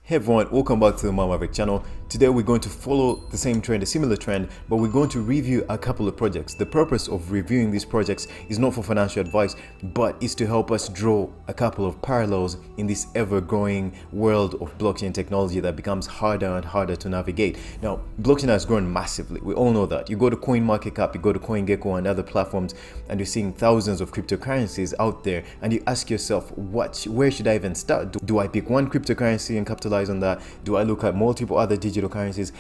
Hey everyone, welcome back to the Maverick channel. Today we're going to follow the same trend, a similar trend, but we're going to review a couple of projects. The purpose of reviewing these projects is not for financial advice, but is to help us draw a couple of parallels in this ever-growing world of blockchain technology that becomes harder and harder to navigate. Now, blockchain has grown massively. We all know that. You go to CoinMarketCap, you go to CoinGecko and other platforms, and you're seeing thousands of cryptocurrencies out there, and you ask yourself, where should I even start? Do I pick one cryptocurrency and capitalize on that? Do I look at multiple other digital currencies?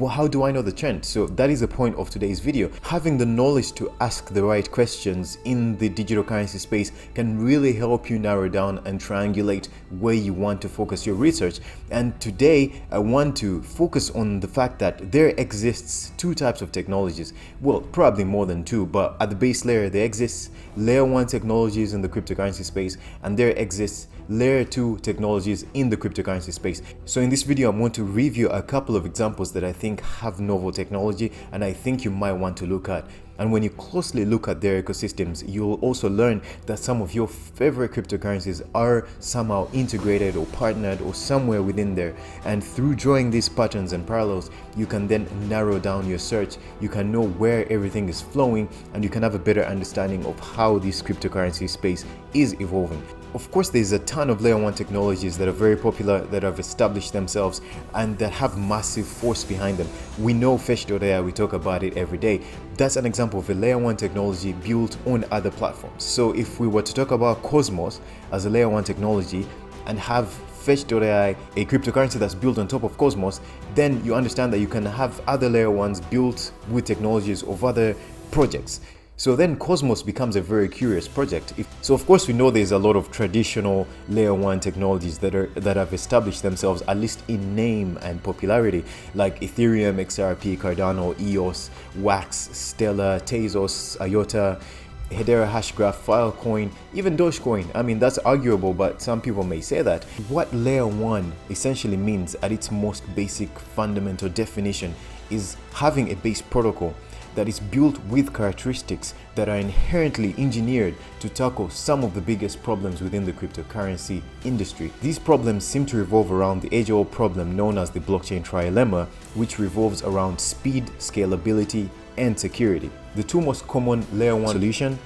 How do I know the trend? So that is the point of today's video. Having the knowledge to ask the right questions in the digital currency space can really help you narrow down and triangulate where you want to focus your research. And today I want to focus on the fact that there exists two types of technologies. Well, probably more than two, but at the base layer there exists layer 1 technologies in the cryptocurrency space, and there exists layer 2 technologies in the cryptocurrency space. So in this video, I'm going to review a couple of examples that I think have novel technology and I think you might want to look at. And when you closely look at their ecosystems, you'll also learn that some of your favorite cryptocurrencies are somehow integrated or partnered or somewhere within there. And through drawing these patterns and parallels, you can then narrow down your search. You can know where everything is flowing, and you can have a better understanding of how this cryptocurrency space is evolving. Of course, there's a ton of layer 1 technologies that are very popular, that have established themselves and that have massive force behind them. We know fetch.ai, we talk about it every day. That's an example of a layer 1 technology built on other platforms. So if we were to talk about Cosmos as a layer 1 technology and have fetch.ai, a cryptocurrency that's built on top of Cosmos, then you understand that you can have other layer 1s built with technologies of other projects. So then Cosmos becomes a very curious project. So of course we know there's a lot of traditional layer 1 technologies that have established themselves, at least in name and popularity, like Ethereum, XRP, Cardano, EOS, Wax, Stellar, Tezos, IOTA, Hedera Hashgraph, Filecoin, even Dogecoin. I mean, that's arguable, but some people may say that. What layer 1 essentially means at its most basic fundamental definition is having a base protocol that is built with characteristics that are inherently engineered to tackle some of the biggest problems within the cryptocurrency industry. These problems seem to revolve around the age-old problem known as the blockchain trilemma, which revolves around speed, scalability, and security. The two most common layer 1 solutions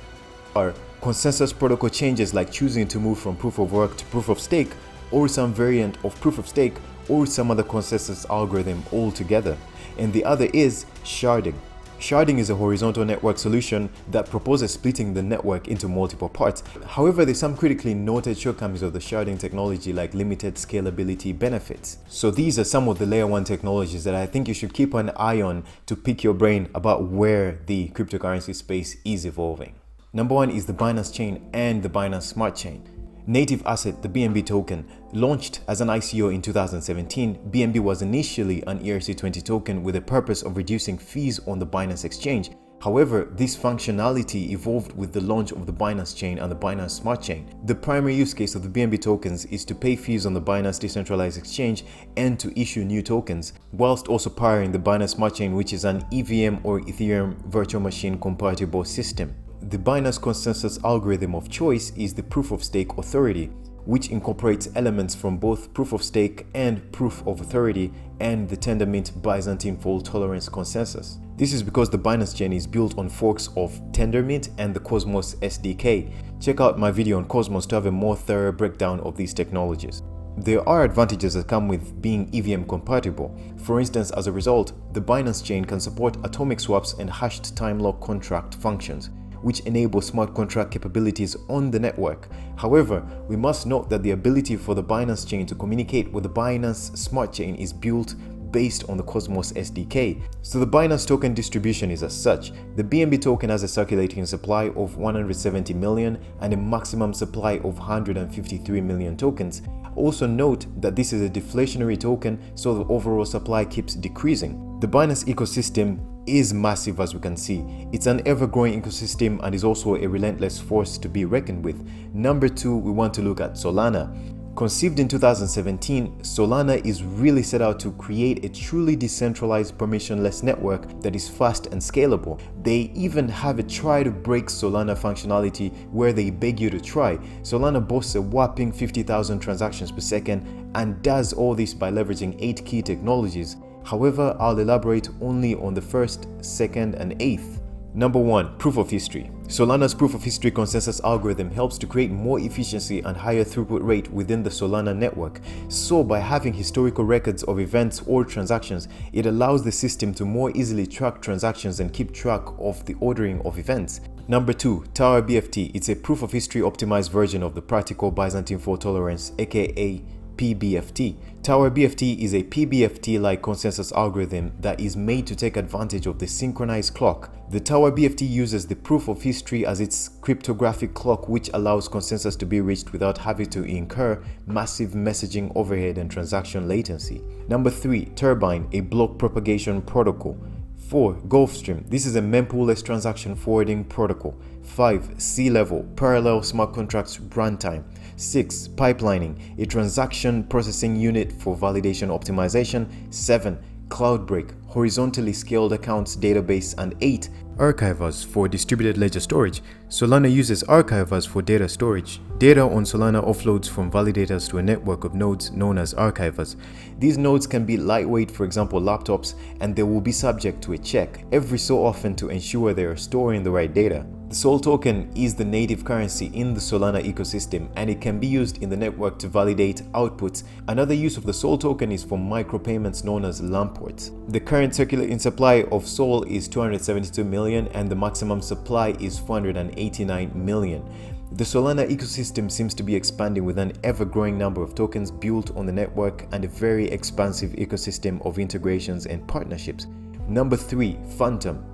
are consensus protocol changes, like choosing to move from proof of work to proof of stake, or some variant of proof of stake, or some other consensus algorithm altogether. And the other is sharding. Sharding is a horizontal network solution that proposes splitting the network into multiple parts. However, there's some critically noted shortcomings of the sharding technology, like limited scalability benefits. So these are some of the layer 1 technologies that I think you should keep an eye on to pick your brain about where the cryptocurrency space is evolving. Number 1 is the Binance Chain and the Binance Smart Chain. Native Asset, the BNB token, launched as an ICO in 2017, BNB was initially an ERC20 token with the purpose of reducing fees on the Binance exchange. However, this functionality evolved with the launch of the Binance Chain and the Binance Smart Chain. The primary use case of the BNB tokens is to pay fees on the Binance decentralized exchange and to issue new tokens, whilst also powering the Binance Smart Chain, which is an EVM or Ethereum virtual machine compatible system. The Binance consensus algorithm of choice is the proof of stake authority, which incorporates elements from both proof of stake and proof of authority and the Tendermint Byzantine fault tolerance consensus. This is because the Binance Chain is built on forks of Tendermint and the Cosmos SDK. Check out my video on Cosmos to have a more thorough breakdown of these technologies. There are advantages that come with being EVM compatible. For instance, as a result, the Binance Chain can support atomic swaps and hashed time lock contract functions, which enable smart contract capabilities on the network. However, we must note that the ability for the Binance Chain to communicate with the Binance Smart Chain is built based on the Cosmos SDK. So the Binance token distribution is as such. The BNB token has a circulating supply of 170 million and a maximum supply of 153 million tokens. Also note that this is a deflationary token, so the overall supply keeps decreasing. The Binance ecosystem is massive, as we can see. It's an ever-growing ecosystem and is also a relentless force to be reckoned with. Number 2, we want to look at Solana. Conceived in 2017, Solana is really set out to create a truly decentralized permissionless network that is fast and scalable. They even have a try to break Solana functionality where they beg you to try. Solana boasts a whopping 50,000 transactions per second and does all this by leveraging 8 key technologies. However, I'll elaborate only on the first, second, and eighth. Number 1. Proof of history. Solana's proof of history consensus algorithm helps to create more efficiency and higher throughput rate within the Solana network. So by having historical records of events or transactions, it allows the system to more easily track transactions and keep track of the ordering of events. Number 2. Tower BFT. It's a proof of history optimized version of the practical Byzantine fault tolerance, aka PBFT. Tower BFT is a PBFT-like consensus algorithm that is made to take advantage of the synchronized clock. The Tower BFT uses the proof of history as its cryptographic clock, which allows consensus to be reached without having to incur massive messaging overhead and transaction latency. Number 3. Turbine, a block propagation protocol. 4. Gulfstream. This is a mempool-less transaction forwarding protocol. 5. Sea-level, parallel smart contracts runtime. 6. Pipelining, a transaction processing unit for validation optimization. 7. Cloudbreak, horizontally scaled accounts database. And 8. Archivers for distributed ledger storage. Solana uses archivers for data storage. Data on Solana offloads from validators to a network of nodes known as archivers. These nodes can be lightweight, for example laptops, and they will be subject to a check every so often to ensure they are storing the right data. The Sol token is the native currency in the Solana ecosystem, and it can be used in the network to validate outputs. Another use of the Sol token is for micropayments known as Lamports. The current circulating supply of Sol is 272 million and the maximum supply is 489 million. The Solana ecosystem seems to be expanding with an ever-growing number of tokens built on the network and a very expansive ecosystem of integrations and partnerships. Number 3. Phantom.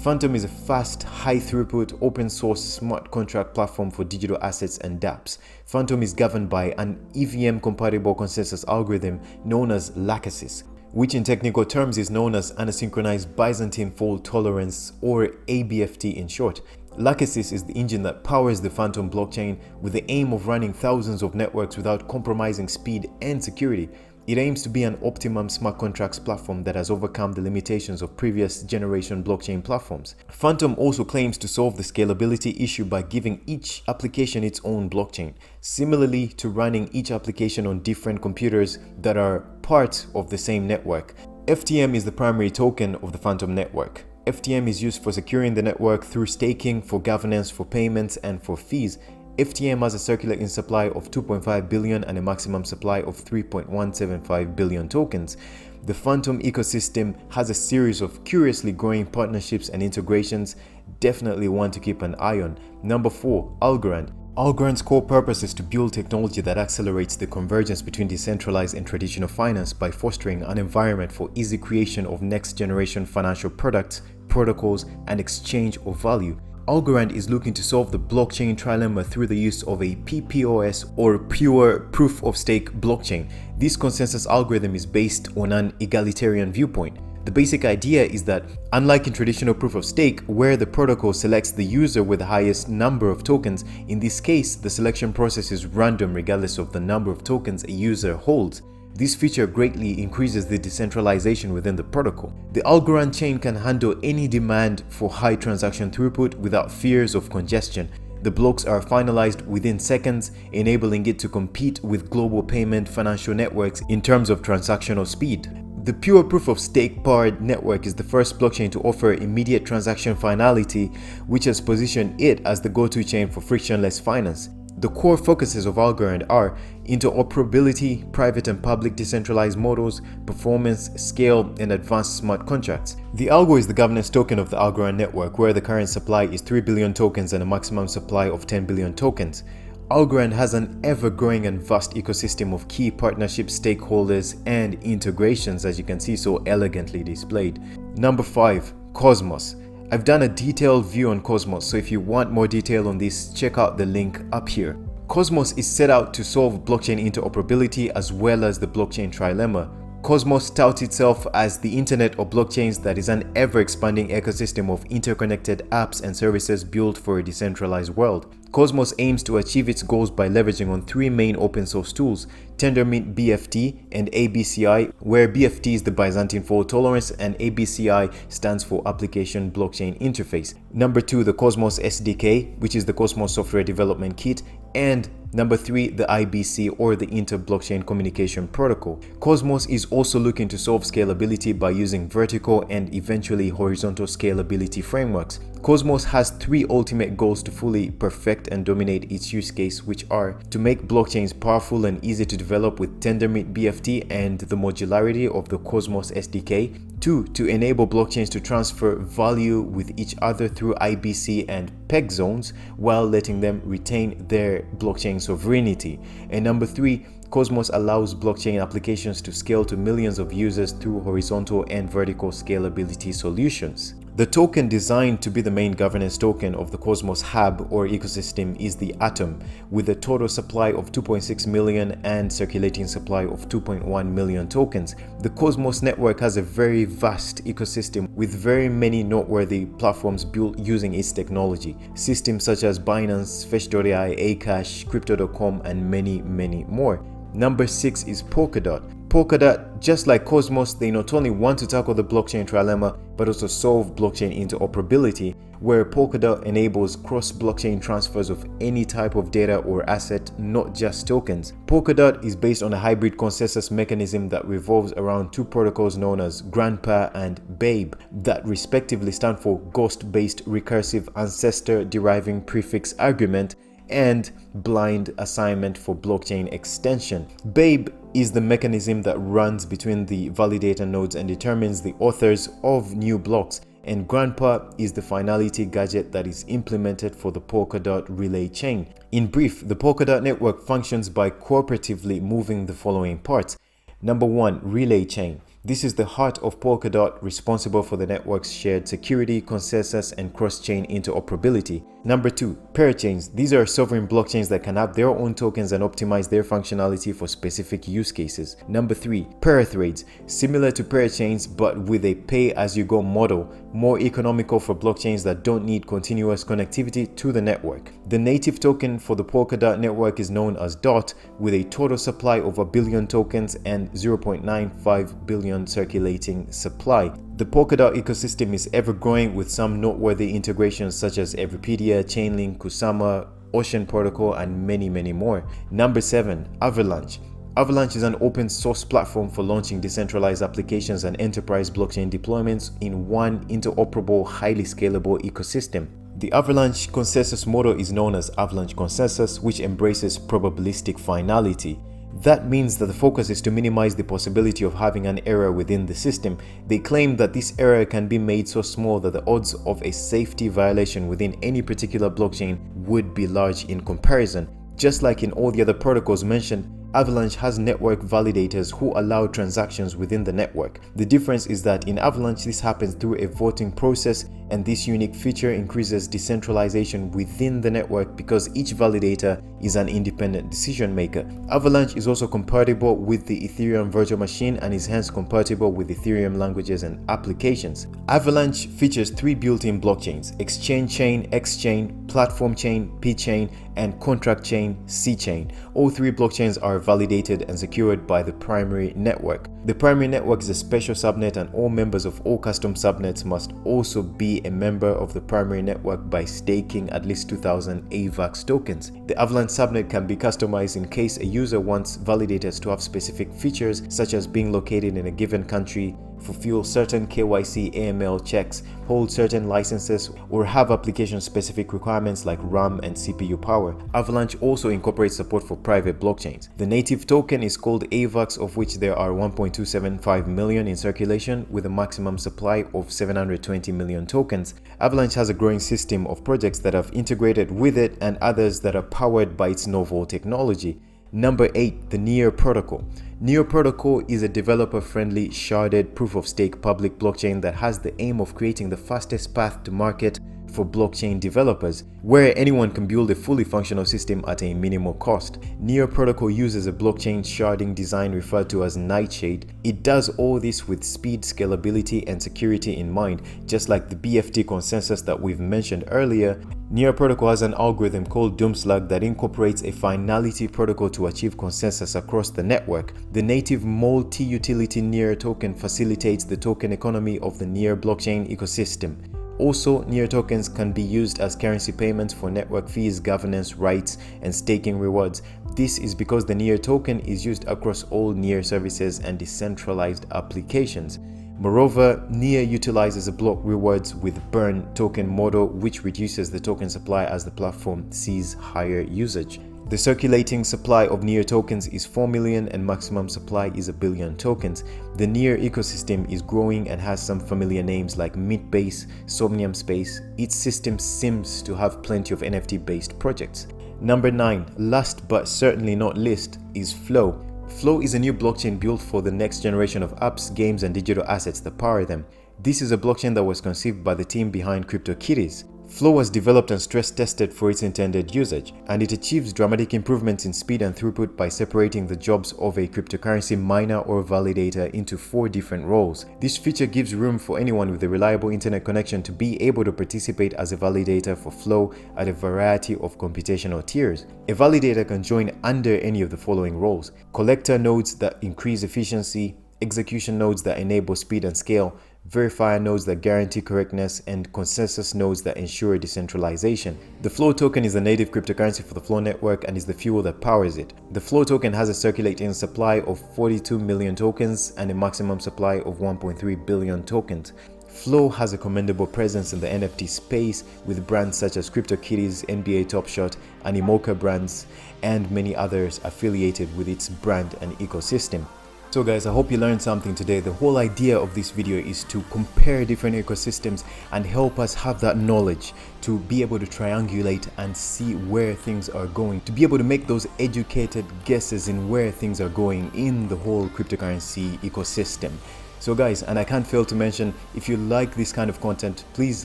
Phantom is a fast, high-throughput, open-source smart contract platform for digital assets and dApps. Phantom is governed by an EVM-compatible consensus algorithm known as Lachesis, which in technical terms is known as Asynchronized Byzantine Fault Tolerance, or ABFT in short. Lachesis is the engine that powers the Phantom blockchain with the aim of running thousands of networks without compromising speed and security. It aims to be an optimum smart contracts platform that has overcome the limitations of previous generation blockchain platforms. Phantom also claims to solve the scalability issue by giving each application its own blockchain, similarly to running each application on different computers that are part of the same network. FTM is the primary token of the Phantom network. FTM is used for securing the network through staking, for governance, for payments, and for fees. FTM has a circulating supply of 2.5 billion and a maximum supply of 3.175 billion tokens. The Phantom ecosystem has a series of curiously growing partnerships and integrations, definitely one to keep an eye on. Number 4. Algorand. Algorand's core purpose is to build technology that accelerates the convergence between decentralized and traditional finance by fostering an environment for easy creation of next-generation financial products, protocols, and exchange of value. Algorand is looking to solve the blockchain trilemma through the use of a PPOS, or pure proof of stake blockchain. This consensus algorithm is based on an egalitarian viewpoint. The basic idea is that, unlike in traditional proof of stake, where the protocol selects the user with the highest number of tokens, in this case, the selection process is random regardless of the number of tokens a user holds. This feature greatly increases the decentralization within the protocol. The Algorand chain can handle any demand for high transaction throughput without fears of congestion. The blocks are finalized within seconds, enabling it to compete with global payment financial networks in terms of transactional speed. The pure proof of stake powered network is the first blockchain to offer immediate transaction finality, which has positioned it as the go-to chain for frictionless finance. The core focuses of Algorand are interoperability, private and public decentralized models, performance, scale, and advanced smart contracts. The Algo is the governance token of the Algorand network, where the current supply is 3 billion tokens and a maximum supply of 10 billion tokens. Algorand has an ever-growing and vast ecosystem of key partnership stakeholders and integrations, as you can see so elegantly displayed. Number 5. Cosmos. I've done a detailed view on Cosmos, so if you want more detail on this, check out the link up here. Cosmos is set out to solve blockchain interoperability as well as the blockchain trilemma. Cosmos touts itself as the internet of blockchains that is an ever-expanding ecosystem of interconnected apps and services built for a decentralized world. Cosmos aims to achieve its goals by leveraging on three main open source tools: Tendermint BFT and ABCI, where BFT is the Byzantine fault tolerance and ABCI stands for Application Blockchain Interface. Number 2, the Cosmos SDK, which is the Cosmos Software Development Kit, and number 3, the IBC or the Inter-Blockchain Communication Protocol. Cosmos is also looking to solve scalability by using vertical and eventually horizontal scalability frameworks. Cosmos has three ultimate goals to fully perfect and dominate its use case, which are to make blockchains powerful and easy to develop with Tendermint BFT and the modularity of the Cosmos SDK. 2, to enable blockchains to transfer value with each other through IBC and peg zones while letting them retain their blockchain sovereignty. And number 3, Cosmos allows blockchain applications to scale to millions of users through horizontal and vertical scalability solutions. The token designed to be the main governance token of the Cosmos hub or ecosystem is the Atom, with a total supply of 2.6 million and circulating supply of 2.1 million tokens. The Cosmos network has a very vast ecosystem with very many noteworthy platforms built using its technology. Systems such as Binance, fetch.ai, Akash, crypto.com, and many more. Number 6 is Polkadot. Polkadot, just like Cosmos, they not only want to tackle the blockchain trilemma, but also solve blockchain interoperability, where Polkadot enables cross-blockchain transfers of any type of data or asset, not just tokens. Polkadot is based on a hybrid consensus mechanism that revolves around two protocols known as Grandpa and Babe, that respectively stand for Ghost-Based Recursive Ancestor Deriving Prefix Argument and Blind Assignment for Blockchain Extension. Babe is the mechanism that runs between the validator nodes and determines the authors of new blocks, and Grandpa is the finality gadget that is implemented for the Polkadot relay chain. In brief, the Polkadot network functions by cooperatively moving the following parts. Number 1, relay chain. This is the heart of Polkadot, responsible for the network's shared security, consensus, and cross-chain interoperability. Number 2, parachains. These are sovereign blockchains that can have their own tokens and optimize their functionality for specific use cases. Number 3, parathreads. Similar to parachains, but with a pay-as-you-go model, more economical for blockchains that don't need continuous connectivity to the network. The native token for the Polkadot network is known as DOT, with a total supply of 1 billion tokens and 0.95 billion circulating supply. The Polkadot ecosystem is ever growing with some noteworthy integrations such as Everipedia, Chainlink, Kusama, Ocean Protocol, and many more. Number 7, Avalanche. Avalanche is an open source platform for launching decentralized applications and enterprise blockchain deployments in one interoperable, highly scalable ecosystem. The Avalanche consensus model is known as Avalanche Consensus, which embraces probabilistic finality. That means that the focus is to minimize the possibility of having an error within the system. They claim that this error can be made so small that the odds of a safety violation within any particular blockchain would be large in comparison. Just like in all the other protocols mentioned, Avalanche has network validators who allow transactions within the network. The difference is that in Avalanche this happens through a voting process, and this unique feature increases decentralization within the network because each validator is an independent decision maker. Avalanche is also compatible with the Ethereum virtual machine and is hence compatible with Ethereum languages and applications. Avalanche features 3 built-in blockchains: Exchange Chain, X-Chain, Platform Chain, P-Chain, and Contract Chain, C-Chain. All 3 blockchains are validated and secured by the primary network. The primary network is a special subnet, and all members of all custom subnets must also be a member of the primary network by staking at least 2,000 AVAX tokens. The Avalanche subnet can be customized in case a user wants validators to have specific features such as being located in a given country, fulfill certain KYC AML checks, hold certain licenses, or have application-specific requirements like RAM and CPU power. Avalanche also incorporates support for private blockchains. The native token is called AVAX, of which there are 1.275 million in circulation with a maximum supply of 720 million tokens. Avalanche has a growing system of projects that have integrated with it and others that are powered by its novel technology. Number 8, the Near Protocol. Near Protocol is a developer-friendly, sharded, proof-of-stake public blockchain that has the aim of creating the fastest path to market for blockchain developers, where anyone can build a fully functional system at a minimal cost. Near Protocol uses a blockchain sharding design referred to as Nightshade. It does all this with speed, scalability, and security in mind, just like the BFT consensus that we've mentioned earlier. Near Protocol has an algorithm called Doomslug that incorporates a finality protocol to achieve consensus across the network. The native multi-utility Near token facilitates the token economy of the Near blockchain ecosystem. Also, Near tokens can be used as currency payments for network fees, governance rights, and staking rewards. This is because the Near token is used across all Near services and decentralized applications. Moreover, Near utilizes a block rewards with burn token model, which reduces the token supply as the platform sees higher usage. The circulating supply of Near tokens is 4 million and maximum supply is 1 billion tokens. The Near ecosystem is growing and has some familiar names like Meatbase, Somnium Space. Its system seems to have plenty of NFT-based projects. Number 9, last but certainly not least, is Flow. Flow is a new blockchain built for the next generation of apps, games, and digital assets that power them. This is a blockchain that was conceived by the team behind CryptoKitties. Flow was developed and stress tested for its intended usage, and it achieves dramatic improvements in speed and throughput by separating the jobs of a cryptocurrency miner or validator into 4 different roles. This feature gives room for anyone with a reliable internet connection to be able to participate as a validator for Flow at a variety of computational tiers. A validator can join under any of the following roles: collector nodes that increase efficiency, execution nodes that enable speed and scale, verifier nodes that guarantee correctness, and consensus nodes that ensure decentralization. The Flow token is the native cryptocurrency for the Flow network and is the fuel that powers it. The Flow token has a circulating supply of 42 million tokens and a maximum supply of 1.3 billion tokens. Flow has a commendable presence in the NFT space with brands such as CryptoKitties, NBA Top Shot, Animoca brands, and many others affiliated with its brand and ecosystem. So guys, I hope you learned something today. The whole idea of this video is to compare different ecosystems and help us have that knowledge to be able to triangulate and see where things are going, to be able to make those educated guesses in where things are going in the whole cryptocurrency ecosystem. So guys, and I can't fail to mention, if you like this kind of content, please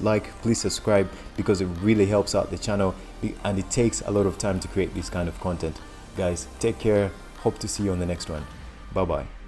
subscribe, because it really helps out the channel and it takes a lot of time to create this kind of content. Guys, take care. Hope to see you on the next one. Bye-bye.